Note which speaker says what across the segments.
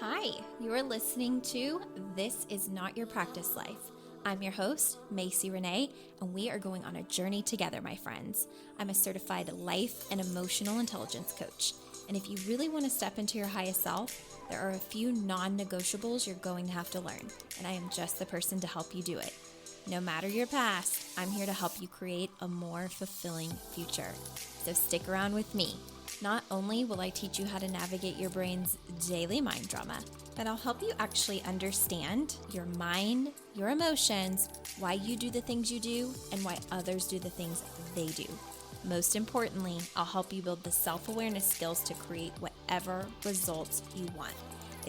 Speaker 1: Hi, you're listening to This Is Not Your Practice Life. I'm your host, Macy Renee, and we are going on a journey together, my friends. I'm a certified life and emotional intelligence coach. And if you really want to step into your highest self, there are a few non-negotiables you're going to have to learn, and I am just the person to help you do it. No matter your past, I'm here to help you create a more fulfilling future. So stick around with me. Not only will I teach you how to navigate your brain's daily mind drama, but I'll help you actually understand your mind, your emotions, why you do the things you do, and why others do the things they do. Most importantly, I'll help you build the self-awareness skills to create whatever results you want.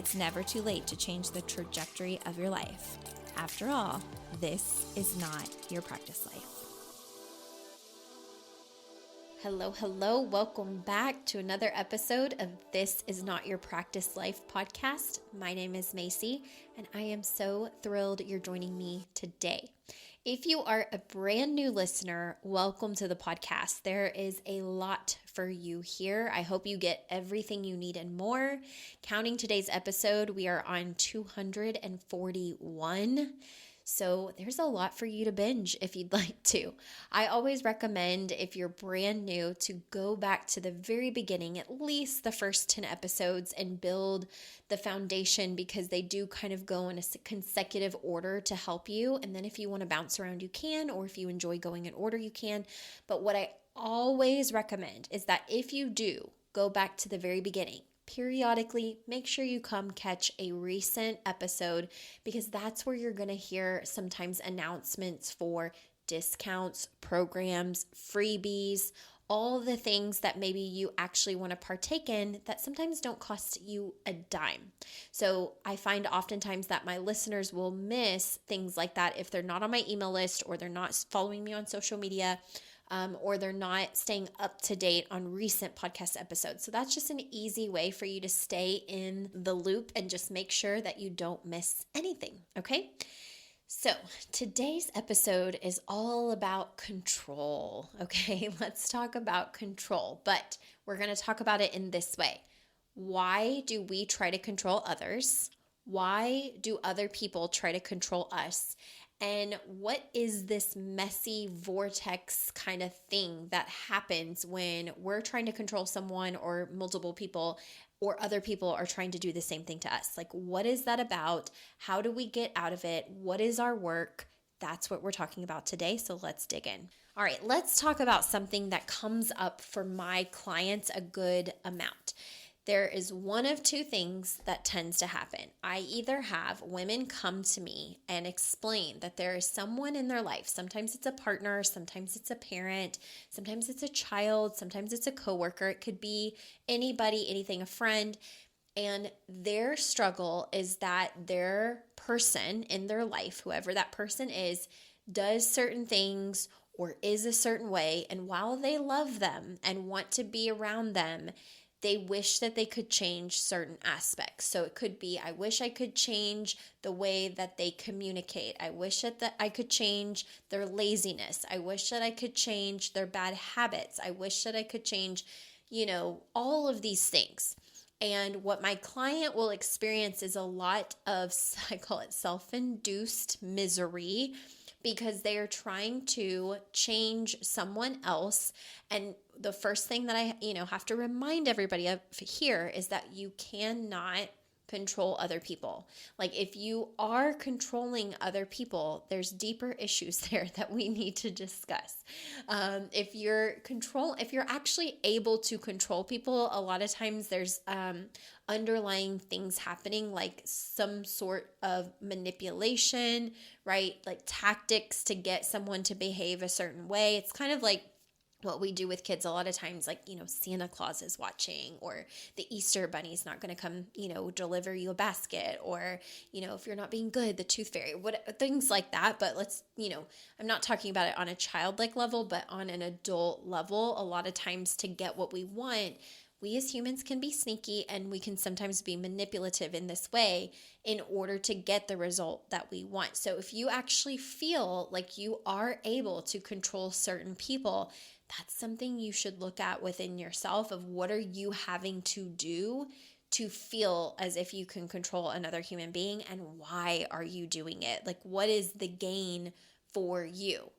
Speaker 1: It's never too late to change the trajectory of your life. After all, this is not your practice life. Hello. Welcome back to another episode of This Is Not Your Practice Life podcast. My name is Macy, and I am so thrilled you're joining me today. If you are a brand new listener, welcome to the podcast. There is a lot for you here. I hope you get everything you need and more. Counting today's episode, we are on 241. So there's a lot for you to binge if you'd like to. I always recommend, if you're brand new, to go back to the very beginning, at least the first 10 episodes, and build the foundation, because they do kind of go in a consecutive order to help you. And then if you want to bounce around, you can, or if you enjoy going in order, you can. But what I always recommend is that if you do go back to the very beginning, periodically, make sure you come catch a recent episode, because that's where you're going to hear sometimes announcements for discounts, programs, freebies, all the things that maybe you actually want to partake in that sometimes don't cost you a dime. So I find oftentimes that my listeners will miss things like that if they're not on my email list, or they're not following me on social media, or they're not staying up to date on recent podcast episodes. So that's just an easy way for you to stay in the loop and just make sure that you don't miss anything, okay? So today's episode is all about control, okay? Let's talk about control, but we're going to talk about it in this way. Why do we try to control others? Why do other people try to control us? And what is this messy vortex kind of thing that happens when we're trying to control someone, or multiple people, or other people are trying to do the same thing to us? Like, what is that about? How do we get out of it? What is our work? That's what we're talking about today. So let's dig in. All right, let's talk about something that comes up for my clients a good amount. There is one of two things that tends to happen. I either have women come to me and explain that there is someone in their life. Sometimes it's a partner, sometimes it's a parent, sometimes it's a child, sometimes it's a coworker. It could be anybody, anything, a friend. And their struggle is that their person in their life, whoever that person is, does certain things or is a certain way. And while they love them and want to be around them, they wish that they could change certain aspects. So it could be, I wish I could change the way that they communicate. I wish that I could change their laziness. I wish that I could change their bad habits. I wish that I could change, all of these things. And what my client will experience is a lot of, I call it self-induced misery, because they are trying to change someone else. And the first thing that I, have to remind everybody of here is that you cannot control other people. Like, if you are controlling other people, there's deeper issues there that we need to discuss. If you're actually able to control people, a lot of times there's underlying things happening, like some sort of manipulation, right? Like tactics to get someone to behave a certain way. It's kind of like what we do with kids a lot of times, like, Santa Claus is watching, or the Easter Bunny's not going to come, deliver you a basket, or, if you're not being good, the Tooth Fairy, things like that. But let's, I'm not talking about it on a childlike level, but on an adult level. A lot of times, to get what we want, we as humans can be sneaky, and we can sometimes be manipulative in this way in order to get the result that we want. So if you actually feel like you are able to control certain people, that's something you should look at within yourself, of what are you having to do to feel as if you can control another human being, and why are you doing it? Like, what is the gain for you?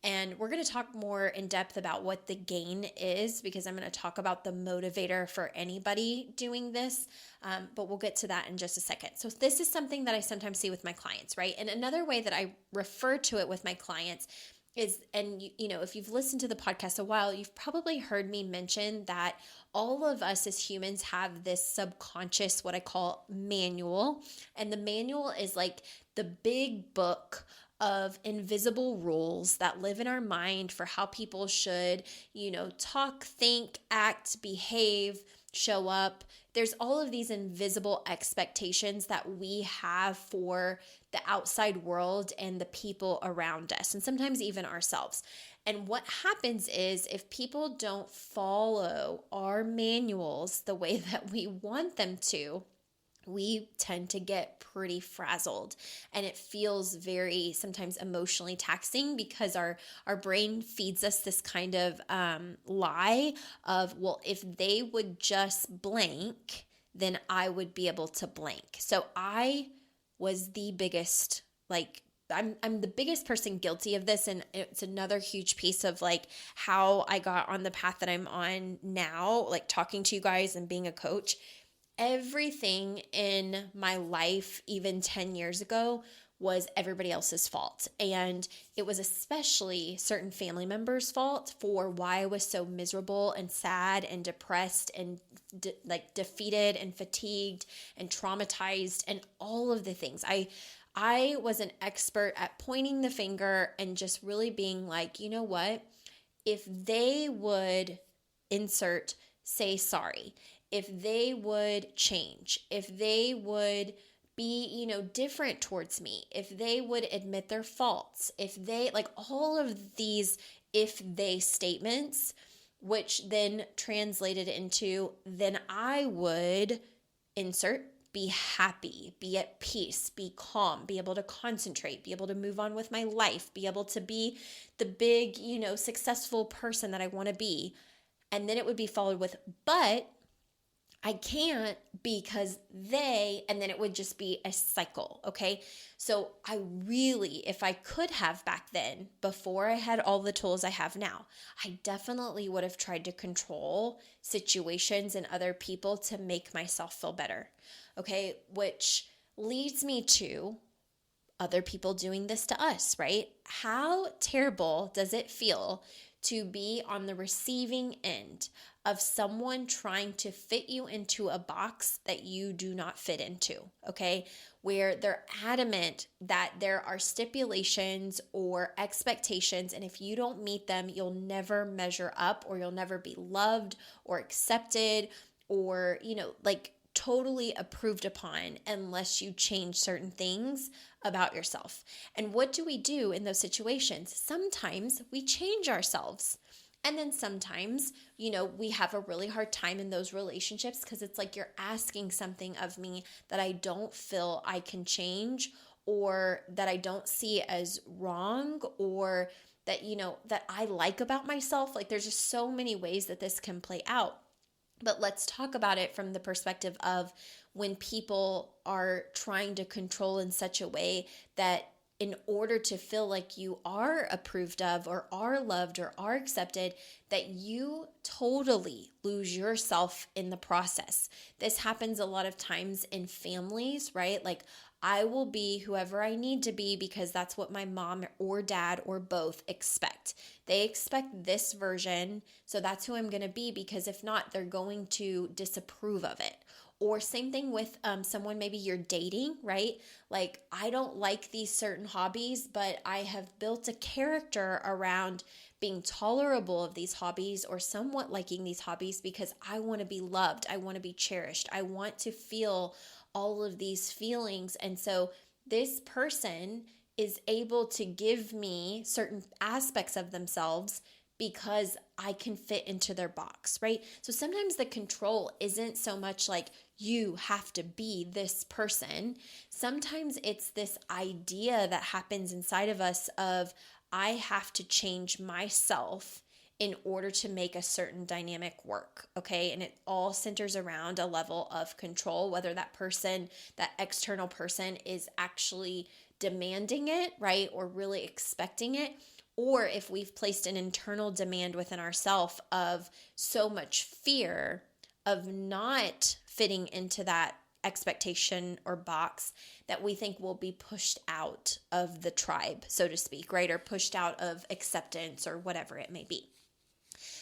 Speaker 1: And we're going to talk more in depth about what the gain is, because I'm going to talk about the motivator for anybody doing this. But we'll get to that in just a second. So this is something that I sometimes see with my clients, right? And another way that I refer to it with my clients is, and you know, if you've listened to the podcast a while, you've probably heard me mention that all of us as humans have this subconscious, what I call manual. And the manual is like the big book of invisible rules that live in our mind for how people should, you know, talk, think, act, behave, show up. There's all of these invisible expectations that we have for the outside world and the people around us, and sometimes even ourselves. And what happens is, if people don't follow our manuals the way that we want them to, we tend to get pretty frazzled, and it feels very sometimes emotionally taxing, because our brain feeds us this kind of lie of, well, if they would just blank, then I would be able to blank. So I was the biggest, like, I'm the biggest person guilty of this, and it's another huge piece of like how I got on the path that I'm on now, like talking to you guys and being a coach. Everything in my life, even 10 years ago, was everybody else's fault. And it was especially certain family members' fault for why I was so miserable and sad and depressed and defeated and fatigued and traumatized and all of the things. I was an expert at pointing the finger and just really being like, you know what? If they would say sorry, if they would change, if they would be, you know, different towards me, if they would admit their faults, if they, like, all of these if they statements, which then translated into, then I would be happy, be at peace, be calm, be able to concentrate, be able to move on with my life, be able to be the big, you know, successful person that I want to be. And then it would be followed with, but I can't because they, and then it would just be a cycle, okay? So I really, if I could have back then, before I had all the tools I have now, I definitely would have tried to control situations and other people to make myself feel better, okay? Which leads me to other people doing this to us, right? How terrible does it feel to be on the receiving end of someone trying to fit you into a box that you do not fit into, okay? Where they're adamant that there are stipulations or expectations, and if you don't meet them, you'll never measure up, or you'll never be loved or accepted, or, you know, like totally approved upon unless you change certain things about yourself. And what do we do in those situations? Sometimes we change ourselves. And then sometimes, you know, we have a really hard time in those relationships because it's like you're asking something of me that I don't feel I can change, or that I don't see as wrong, or that, you know, that I like about myself. Like, there's just so many ways that this can play out. But let's talk about it from the perspective of when people are trying to control in such a way that in order to feel like you are approved of, or are loved, or are accepted, that you totally lose yourself in the process. This happens a lot of times in families, right? Like, I will be whoever I need to be because that's what my mom or dad or both expect. They expect this version, so that's who I'm going to be, because if not, they're going to disapprove of it. Or same thing with someone maybe you're dating, right? Like, I don't like these certain hobbies, but I have built a character around being tolerable of these hobbies, or somewhat liking these hobbies, because I want to be loved. I want to be cherished. I want to feel all of these feelings. And so this person is able to give me certain aspects of themselves because I can fit into their box, right? So sometimes the control isn't so much like you have to be this person. Sometimes it's this idea that happens inside of us of I have to change myself in order to make a certain dynamic work, okay? And it all centers around a level of control, whether that person, that external person, is actually demanding it, right? Or really expecting it, or if we've placed an internal demand within ourselves of so much fear of not fitting into that expectation or box that we think will be pushed out of the tribe, so to speak, right? Or pushed out of acceptance or whatever it may be.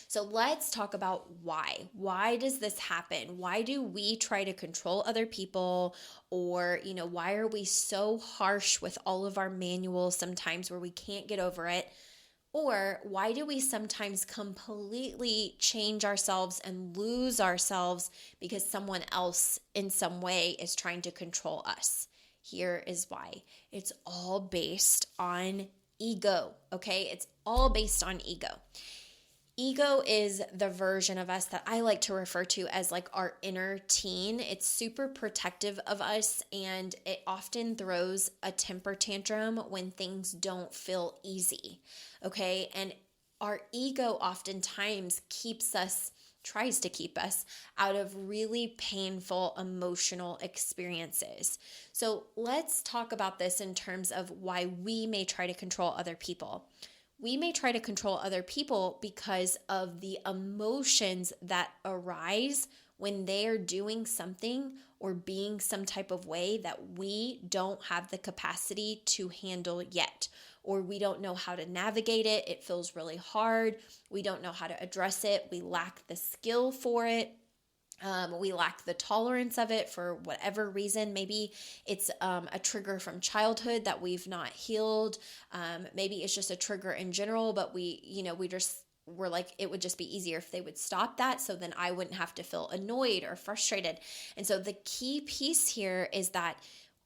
Speaker 1: So let's talk about why. Why does this happen? Why do we try to control other people? Or, why are we so harsh with all of our manuals sometimes where we can't get over it? Or why do we sometimes completely change ourselves and lose ourselves because someone else in some way is trying to control us? Here is why. It's all based on ego, okay? It's all based on ego. Ego is the version of us that I like to refer to as like our inner teen. It's super protective of us, and it often throws a temper tantrum when things don't feel easy, okay? And our ego oftentimes tries to keep us out of really painful emotional experiences. So let's talk about this in terms of why we may try to control other people. We may try to control other people because of the emotions that arise when they are doing something or being some type of way that we don't have the capacity to handle yet, or we don't know how to navigate it. It feels really hard. We don't know how to address it. We lack the skill for it. We lack the tolerance of it for whatever reason. Maybe it's a trigger from childhood that we've not healed. Maybe it's just a trigger in general, but we're like, it would just be easier if they would stop that, so then I wouldn't have to feel annoyed or frustrated. And so the key piece here is that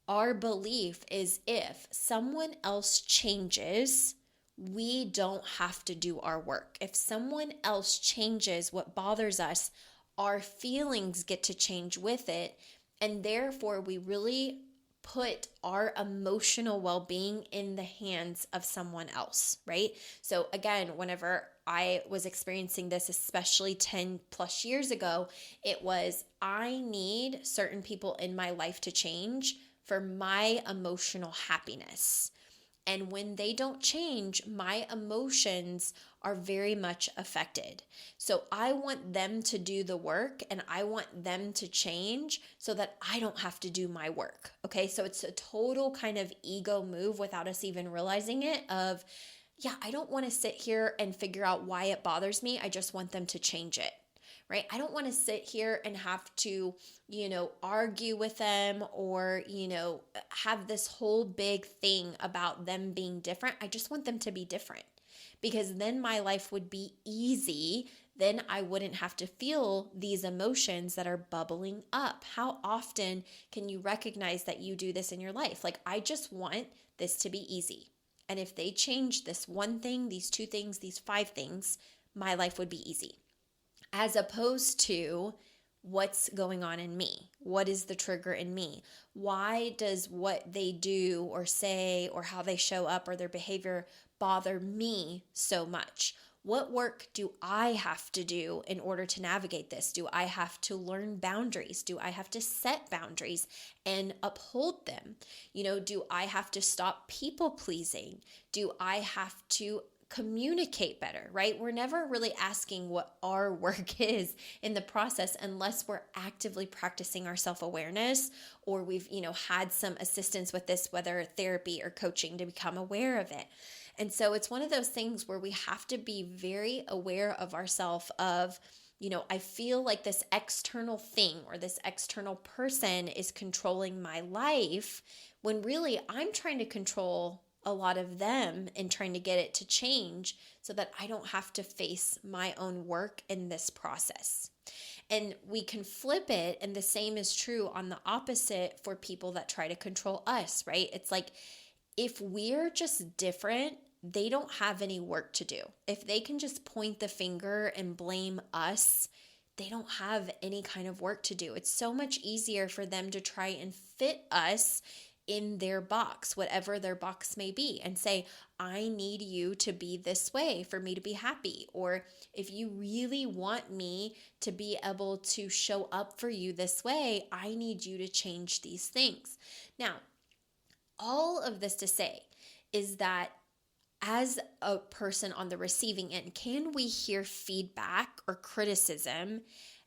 Speaker 1: our belief is if someone else changes, we don't have to do our work. If someone else changes what bothers us, our feelings get to change with it, and therefore we really put our emotional well-being in the hands of someone else, right? So again, whenever I was experiencing this, especially 10 plus years ago, it was, I need certain people in my life to change for my emotional happiness. And when they don't change, my emotions are very much affected. So I want them to do the work, and I want them to change so that I don't have to do my work. Okay, so it's a total kind of ego move without us even realizing it of, yeah, I don't want to sit here and figure out why it bothers me. I just want them to change it. Right? I don't want to sit here and have to, argue with them or, have this whole big thing about them being different. I just want them to be different, because then my life would be easy. Then I wouldn't have to feel these emotions that are bubbling up. How often can you recognize that you do this in your life? Like, I just want this to be easy. And if they change this one thing, these two things, these five things, my life would be easy. As opposed to what's going on in me. What is the trigger in me? Why does what they do or say or how they show up or their behavior bother me so much? What work do I have to do in order to navigate this? Do I have to learn boundaries? Do I have to set boundaries and uphold them? Do I have to stop people pleasing? Do I have to communicate better, right? We're never really asking what our work is in the process unless we're actively practicing our self-awareness, or we've, had some assistance with this, whether therapy or coaching, to become aware of it. And so it's one of those things where we have to be very aware of ourselves of, I feel like this external thing or this external person is controlling my life, when really I'm trying to control a lot of them and trying to get it to change so that I don't have to face my own work in this process. And we can flip it, and the same is true on the opposite for people that try to control us, right? It's like, if we're just different, they don't have any work to do. If they can just point the finger and blame us, they don't have any kind of work to do. It's so much easier for them to try and fit us in their box, whatever their box may be, and say, I need you to be this way for me to be happy. Or if you really want me to be able to show up for you this way, I need you to change these things. Now, all of this to say is that as a person on the receiving end, can we hear feedback or criticism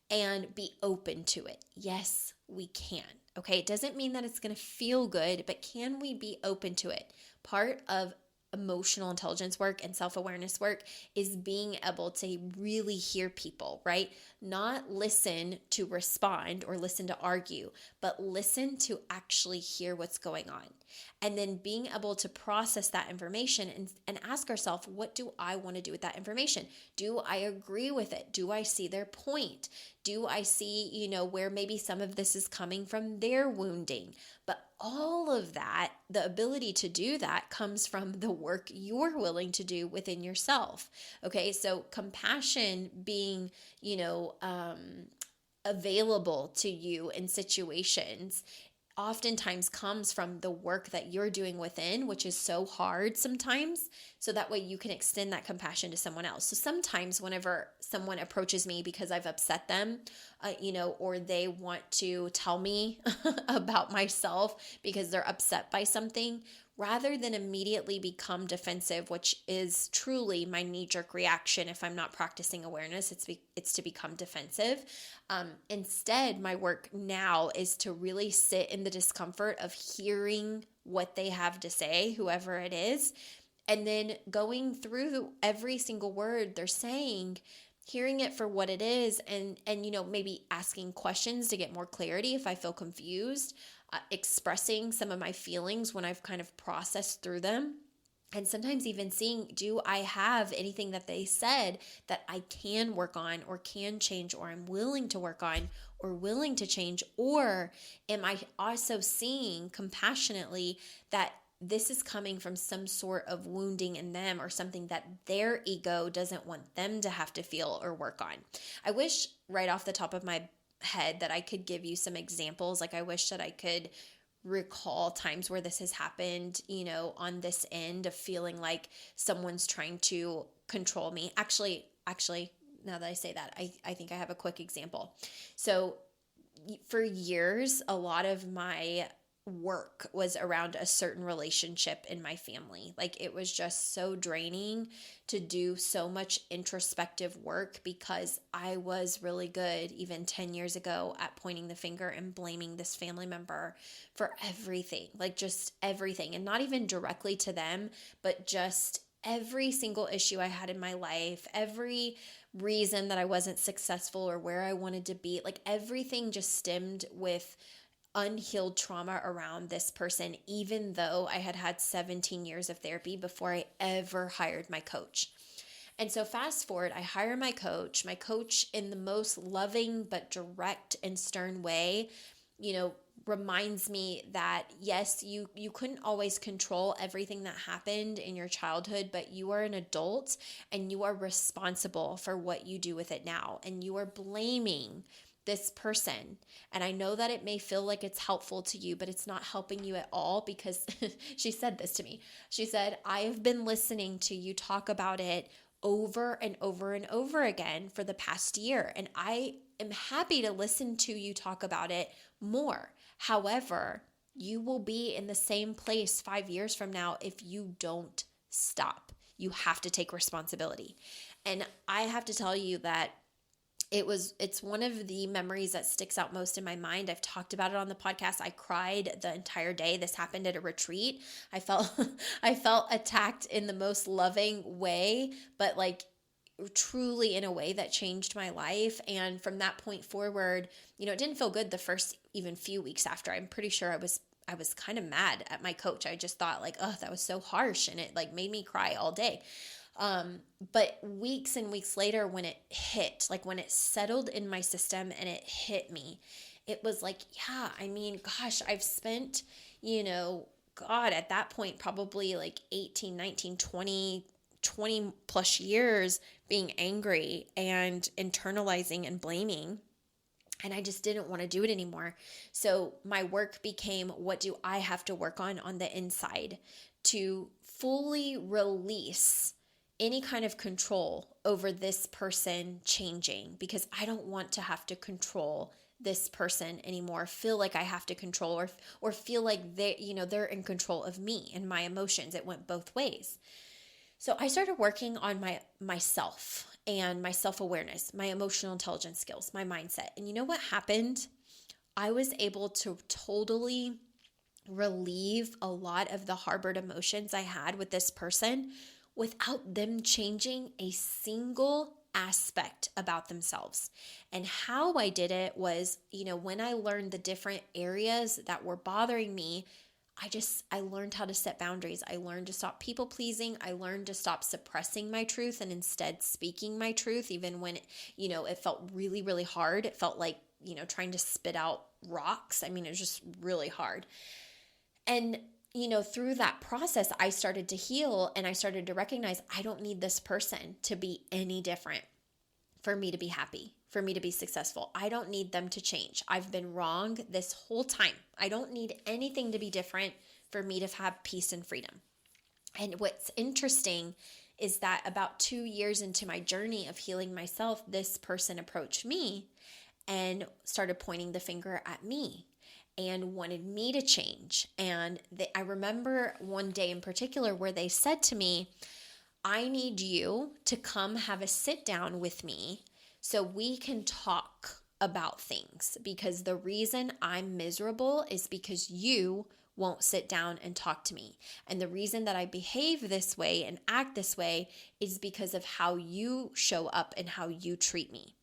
Speaker 1: and be open to it? Yes, we can. Okay, it doesn't mean that it's going to feel good, but can we be open to it? Part of emotional intelligence work and self-awareness work is being able to really hear people, right? Not listen to respond or listen to argue, but listen to actually hear what's going on. And then being able to process that information and ask ourselves, what do I want to do with that information? Do I agree with it? Do I see their point? Do I see, where maybe some of this is coming from their wounding? But all of that, the ability to do that comes from the work you're willing to do within yourself. Okay, so compassion being, available to you in situations oftentimes comes from the work that you're doing within, which is so hard sometimes. So that way you can extend that compassion to someone else. So sometimes whenever someone approaches me because I've upset them, or they want to tell me about myself because they're upset by something, rather than immediately become defensive, which is truly my knee-jerk reaction if I'm not practicing awareness, it's to become defensive. Instead, my work now is to really sit in the discomfort of hearing what they have to say, whoever it is, and then going through every single word they're saying, hearing it for what it is, and maybe asking questions to get more clarity if I feel confused, expressing some of my feelings when I've kind of processed through them, and sometimes even seeing, do I have anything that they said that I can work on or can change, or I'm willing to work on or willing to change? Or am I also seeing compassionately that this is coming from some sort of wounding in them or something that their ego doesn't want them to have to feel or work on? I wish right off the top of my head that I could give you some examples. Like, I wish that I could recall times where this has happened, on this end of feeling like someone's trying to control me. Actually, now that I say that, I think I have a quick example. So for years, a lot of my work was around a certain relationship in my family. Like, it was just so draining to do so much introspective work because I was really good even 10 years ago at pointing the finger and blaming this family member for everything, like just everything, and not even directly to them, but just every single issue I had in my life, every reason that I wasn't successful or where I wanted to be, like everything just stemmed with unhealed trauma around this person, even though I had had 17 years of therapy before I ever hired my coach. And so fast forward, I hire my coach in the most loving but direct and stern way, reminds me that yes, you couldn't always control everything that happened in your childhood, but you are an adult and you are responsible for what you do with it now. And you are blaming this person. And I know that it may feel like it's helpful to you, but it's not helping you at all, because she said this to me. She said, I have been listening to you talk about it over and over and over again for the past year, and I am happy to listen to you talk about it more. However, you will be in the same place 5 years from now if you don't stop. You have to take responsibility. And I have to tell you that it's one of the memories that sticks out most in my mind. I've talked about it on the podcast. I cried the entire day. This happened at a retreat. I felt attacked in the most loving way, but like truly in a way that changed my life. And from that point forward, it didn't feel good the first even few weeks after. I'm pretty sure I was kind of mad at my coach. I just thought like, oh, that was so harsh, and it like made me cry all day. But weeks and weeks later, when it hit, like when it settled in my system and it hit me, it was like, yeah, I mean, gosh, I've spent, at that point, probably like 18, 19, 20 plus years being angry and internalizing and blaming. And I just didn't want to do it anymore. So my work became, what do I have to work on the inside to fully release any kind of control over this person changing, because I don't want to have to control this person anymore, feel like I have to control, or feel like they're in control of me and my emotions. It went both ways. So I started working on myself and my self-awareness, my emotional intelligence skills, my mindset. And you know what happened? I was able to totally relieve a lot of the harbored emotions I had with this person without them changing a single aspect about themselves. And how I did it was, when I learned the different areas that were bothering me, I learned how to set boundaries. I learned to stop people pleasing. I learned to stop suppressing my truth and instead speaking my truth, even when, it felt really, really hard. It felt like, trying to spit out rocks. I mean, it was just really hard. And, through that process, I started to heal, and I started to recognize I don't need this person to be any different for me to be happy, for me to be successful. I don't need them to change. I've been wrong this whole time. I don't need anything to be different for me to have peace and freedom. And what's interesting is that about 2 years into my journey of healing myself, this person approached me and started pointing the finger at me and wanted me to change. And I remember one day in particular where they said to me, I need you to come have a sit down with me so we can talk about things, because the reason I'm miserable is because you won't sit down and talk to me. And the reason that I behave this way and act this way is because of how you show up and how you treat me.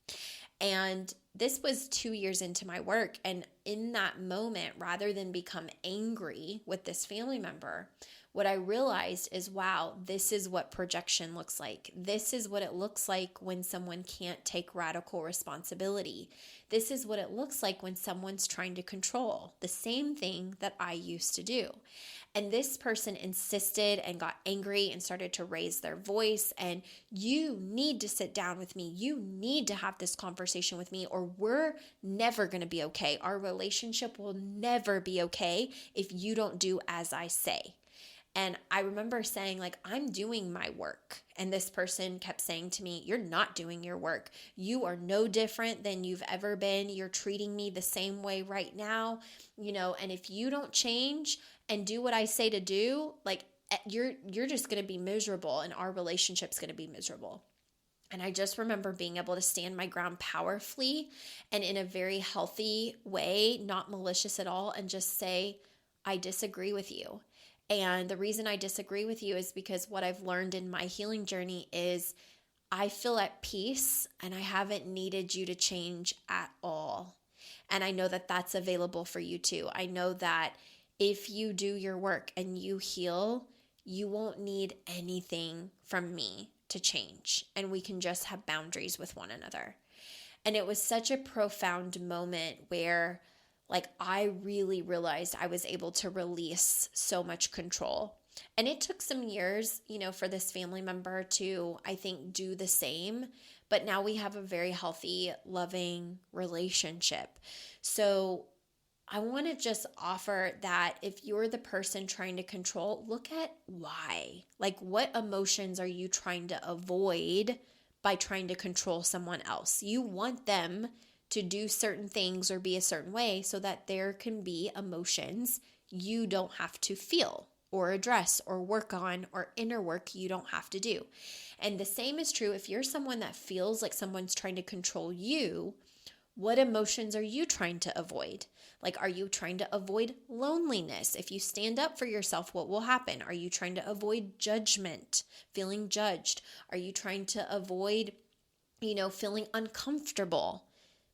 Speaker 1: And this was 2 years into my work. And in that moment, rather than become angry with this family member, what I realized is, wow, this is what projection looks like. This is what it looks like when someone can't take radical responsibility. This is what it looks like when someone's trying to control the same thing that I used to do. And this person insisted and got angry and started to raise their voice. And you need to sit down with me. You need to have this conversation with me, or we're never going to be okay. Our relationship will never be okay if you don't do as I say. And I remember saying, like, I'm doing my work. And this person kept saying to me, you're not doing your work. You are no different than you've ever been. You're treating me the same way right now, and if you don't change and do what I say to do, like, you're just going to be miserable, and our relationship's going to be miserable. And I just remember being able to stand my ground powerfully and in a very healthy way, not malicious at all, and just say, I disagree with you. And the reason I disagree with you is because what I've learned in my healing journey is I feel at peace and I haven't needed you to change at all. And I know that that's available for you too. I know that if you do your work and you heal, you won't need anything from me to change. And we can just have boundaries with one another. And it was such a profound moment where, like, I really realized I was able to release so much control. And it took some years, for this family member to, I think, do the same. But now we have a very healthy, loving relationship. So I want to just offer that if you're the person trying to control, look at why. Like, what emotions are you trying to avoid by trying to control someone else? You want them to do certain things or be a certain way so that there can be emotions you don't have to feel or address or work on, or inner work you don't have to do. And the same is true if you're someone that feels like someone's trying to control you. What emotions are you trying to avoid? Like, are you trying to avoid loneliness? If you stand up for yourself, what will happen? Are you trying to avoid judgment, feeling judged? Are you trying to avoid, feeling uncomfortable?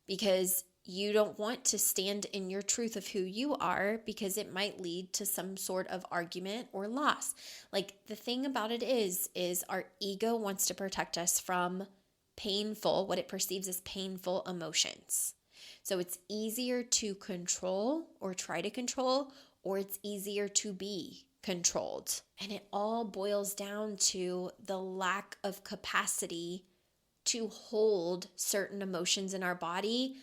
Speaker 1: Because you don't want to stand in your truth of who you are, because it might lead to some sort of argument or loss. Like, the thing about it is our ego wants to protect us from what it perceives as painful emotions. So it's easier to control or try to control, or it's easier to be controlled. And it all boils down to the lack of capacity to hold certain emotions in our body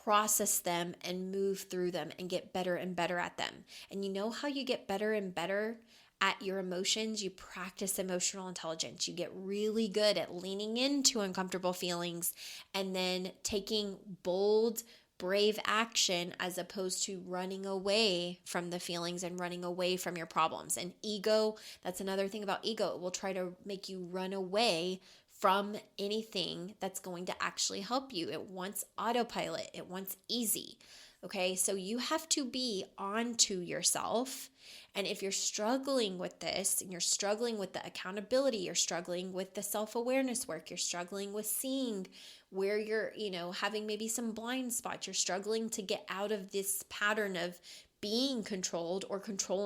Speaker 1: process them and move through them and get better and better at them. And you know how you get better and better at your emotions? You practice emotional intelligence. You get really good at leaning into uncomfortable feelings and then taking bold, brave action as opposed to running away from the feelings and running away from your problems. And ego, that's another thing about ego. It will try to make you run away from anything that's going to actually help you. It wants autopilot. It wants easy. Okay, so you have to be onto yourself. And if you're struggling with this, and you're struggling with the accountability, you're struggling with the self-awareness work, you're struggling with seeing where you're, having maybe some blind spots, you're struggling to get out of this pattern of being controlled or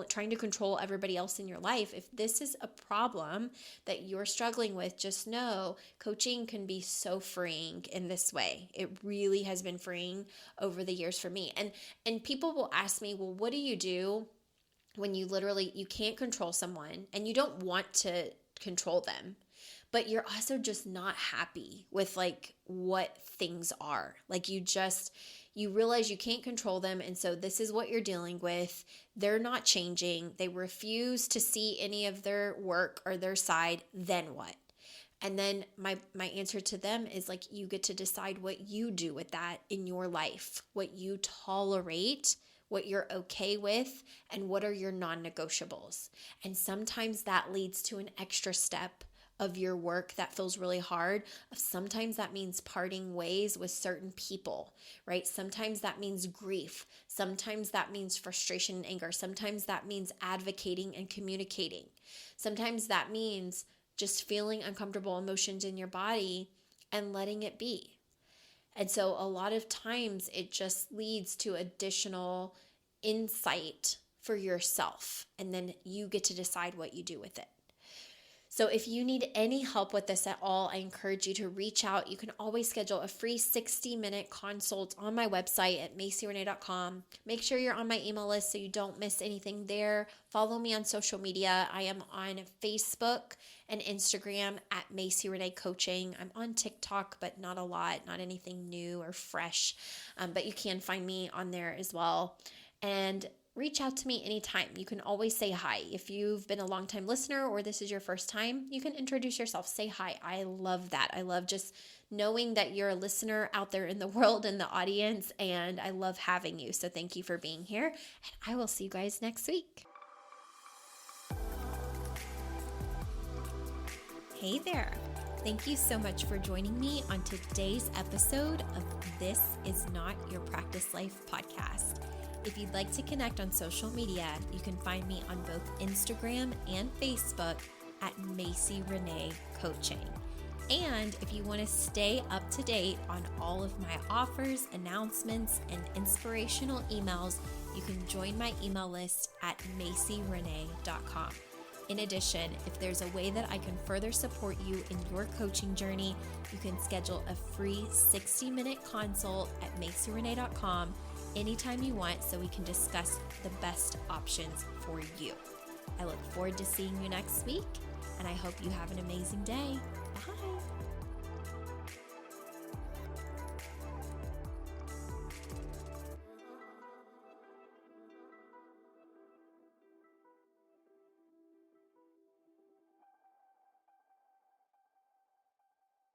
Speaker 1: trying to control everybody else in your life. If this is a problem that you're struggling with, just know coaching can be so freeing in this way. It really has been freeing over the years for me. And people will ask me, well, what do you do when you can't control someone and you don't want to control them, but you're also just not happy with what things are? You realize you can't control them, and so this is what you're dealing with. They're not changing. They refuse to see any of their work or their side. Then what? And then my answer to them is you get to decide what you do with that in your life, what you tolerate, what you're okay with, and what are your non-negotiables. And sometimes that leads to an extra step of your work that feels really hard. Sometimes that means parting ways with certain people, right? Sometimes that means grief. Sometimes that means frustration and anger. Sometimes that means advocating and communicating. Sometimes that means just feeling uncomfortable emotions in your body and letting it be. And so a lot of times it just leads to additional insight for yourself, and then you get to decide what you do with it. So if you need any help with this at all, I encourage you to reach out. You can always schedule a free 60-minute consult on my website at MacyRenee.com. Make sure you're on my email list so you don't miss anything there. Follow me on social media. I am on Facebook and Instagram at Macy Renee Coaching. I'm on TikTok, but not a lot, not anything new or fresh. But you can find me on there as well. And reach out to me anytime. You can always say hi. If you've been a longtime listener or this is your first time, you can introduce yourself. Say hi. I love that. I love just knowing that you're a listener out there in the world, in the audience, and I love having you. So thank you for being here, and I will see you guys next week. Hey there. Thank you so much for joining me on today's episode of This Is Not Your Practice Life podcast. If you'd like to connect on social media, you can find me on both Instagram and Facebook at Macy Renee Coaching. And if you want to stay up to date on all of my offers, announcements, and inspirational emails, you can join my email list at MacyRenee.com. In addition, if there's a way that I can further support you in your coaching journey, you can schedule a free 60-minute consult at MacyRenee.com anytime you want so we can discuss the best options for you. I look forward to seeing you next week, and I hope you have an amazing day. Bye.